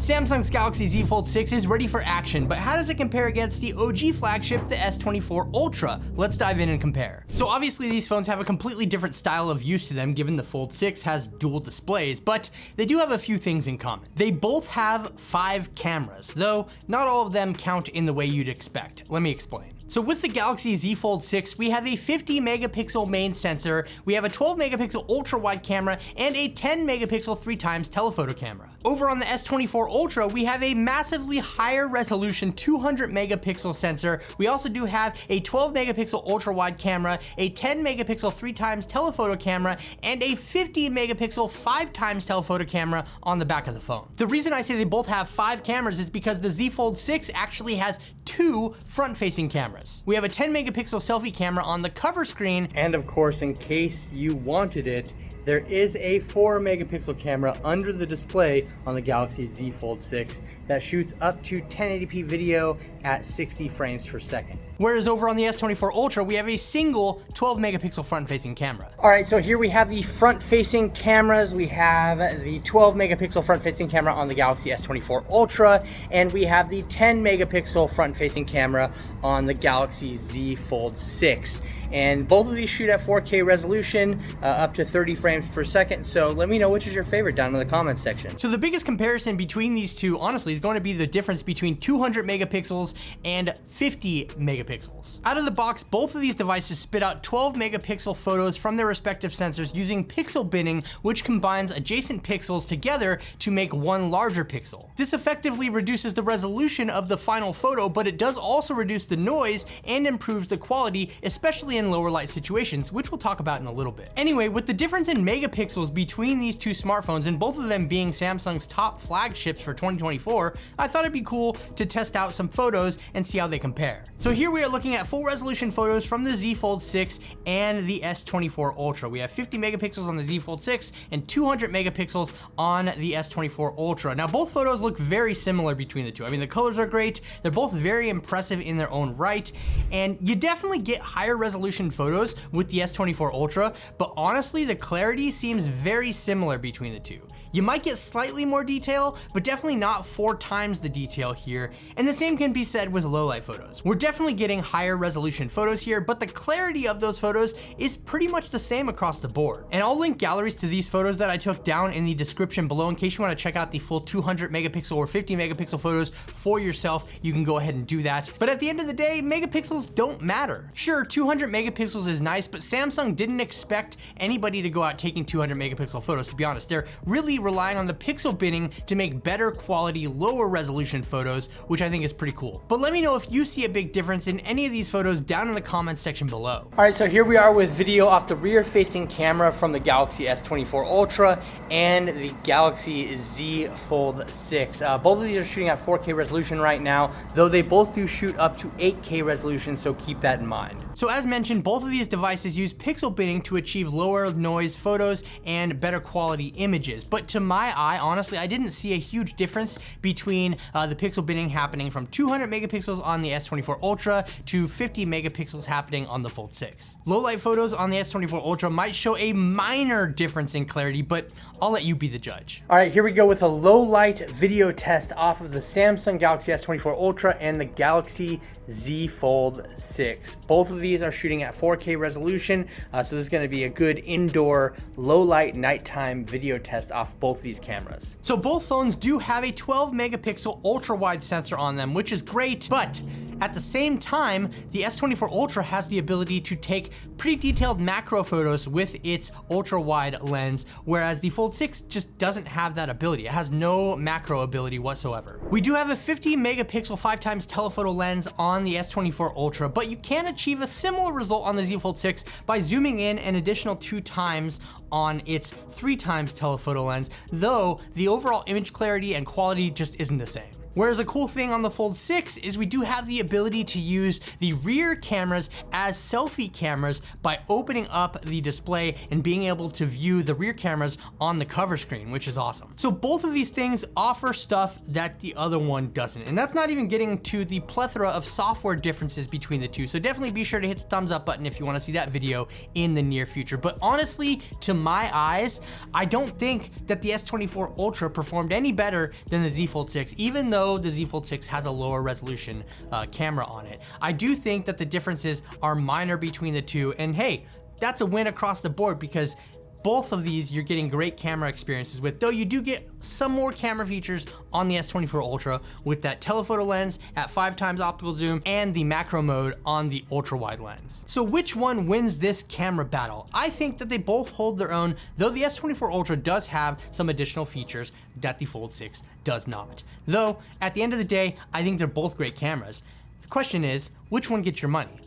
Samsung's Galaxy Z Fold6 is ready for action, but how does it compare against the OG flagship, the S24 Ultra? Let's dive in and compare. So obviously these phones have a completely different style of use to them given the Fold6 has dual displays, but they do have a few things in common. They both have 5 cameras, though not all of them count in the way you'd expect. Let me explain. So with the Galaxy Z Fold6, we have a 50 megapixel main sensor, we have a 12 megapixel ultra wide camera, and a 10 megapixel 3x telephoto camera. Over on the S24 Ultra, we have a massively higher resolution 200 megapixel sensor. We also do have a 12 megapixel ultra wide camera, a 10 megapixel 3x telephoto camera, and a 50 megapixel 5x telephoto camera on the back of the phone. The reason I say they both have 5 cameras is because the Z Fold6 actually has 2 front-facing cameras. We have a 10 megapixel selfie camera on the cover screen, and of course, in case you wanted it, there is a 4 megapixel camera under the display on the Galaxy Z Fold6 that shoots up to 1080p video at 60 frames per second. Whereas over on the S24 Ultra, we have a single 12 megapixel front-facing camera. All right, so here we have the front-facing cameras. We have the 12 megapixel front-facing camera on the Galaxy S24 Ultra, and we have the 10 megapixel front-facing camera on the Galaxy Z Fold6. And both of these shoot at 4K resolution, up to 30 frames per second. So let me know which is your favorite down in the comments section. So the biggest comparison between these two, honestly, is going to be the difference between 200 megapixels and 50 megapixels. Out of the box, both of these devices spit out 12 megapixel photos from their respective sensors using pixel binning, which combines adjacent pixels together to make one larger pixel. This effectively reduces the resolution of the final photo, but it does also reduce the noise and improves the quality, especially in lower light situations, which we'll talk about in a little bit. Anyway, with the difference in megapixels between these two smartphones and both of them being Samsung's top flagships for 2024, I thought it'd be cool to test out some photos and see how they compare. So here we are looking at full resolution photos from the Z Fold6 and the S24 Ultra. We have 50 megapixels on the Z Fold6 and 200 megapixels on the S24 Ultra. Now both photos look very similar between the two. I mean, the colors are great, they're both very impressive in their own right, and you definitely get higher resolution photos with the S24 Ultra, but honestly the clarity seems very similar between the two. You might get slightly more detail, but definitely not 4 times the detail here, and the same can be said with low light photos. We're definitely getting higher resolution photos here, but the clarity of those photos is pretty much the same across the board. And I'll link galleries to these photos that I took down in the description below in case you want to check out the full 200 megapixel or 50 megapixel photos for yourself. You can go ahead and do that. But at the end of the day, megapixels don't matter. Sure, 200 megapixels is nice, but Samsung didn't expect anybody to go out taking 200 megapixel photos, to be honest. They're really relying on the pixel binning to make better quality, lower resolution photos, which I think is pretty cool. But let me know if you see a big difference in any of these photos down in the comments section below. All right, so here we are with video off the rear-facing camera from the Galaxy S24 Ultra and the Galaxy Z Fold6. Both of these are shooting at 4K resolution right now, though they both do shoot up to 8K resolution, so keep that in mind. So as mentioned, both of these devices use pixel binning to achieve lower noise photos and better quality images. But to my eye, honestly, I didn't see a huge difference between the pixel binning happening from 200 megapixels on the S24 Ultra to 50 megapixels happening on the Fold6. Low light photos on the S24 Ultra might show a minor difference in clarity, but I'll let you be the judge. All right, here we go with a low light video test off of the Samsung Galaxy S24 Ultra and the Galaxy Z Fold6. Both of these are shooting at 4K resolution, so this is going to be a good indoor low light nighttime video test off both these cameras. So both phones do have a 12 megapixel ultra wide sensor on them, which is great, but at the same time, the S24 Ultra has the ability to take pretty detailed macro photos with its ultra wide lens, whereas the Fold6 just doesn't have that ability. It has no macro ability whatsoever. We do have a 50 megapixel 5x telephoto lens on the S24 Ultra, but you can achieve a similar result on the Z Fold6 by zooming in an additional 2 times on its 3x telephoto lens, though the overall image clarity and quality just isn't the same. Whereas a cool thing on the Fold 6 is we do have the ability to use the rear cameras as selfie cameras by opening up the display and being able to view the rear cameras on the cover screen, which is awesome. So both of these things offer stuff that the other one doesn't. And that's not even getting to the plethora of software differences between the two. So definitely be sure to hit the thumbs up button if you want to see that video in the near future. But honestly, to my eyes, I don't think that the S24 Ultra performed any better than the Z Fold6, even though the Z Fold6 has a lower resolution camera on it. I do think that the differences are minor between the two, and hey, that's a win across the board because both of these you're getting great camera experiences with, though you do get some more camera features on the S24 Ultra with that telephoto lens at 5x optical zoom and the macro mode on the ultra wide lens. So which one wins this camera battle? I think that they both hold their own, though the S24 Ultra does have some additional features that the Fold 6 does not. Though at the end of the day, I think they're both great cameras. The question is, which one gets your money?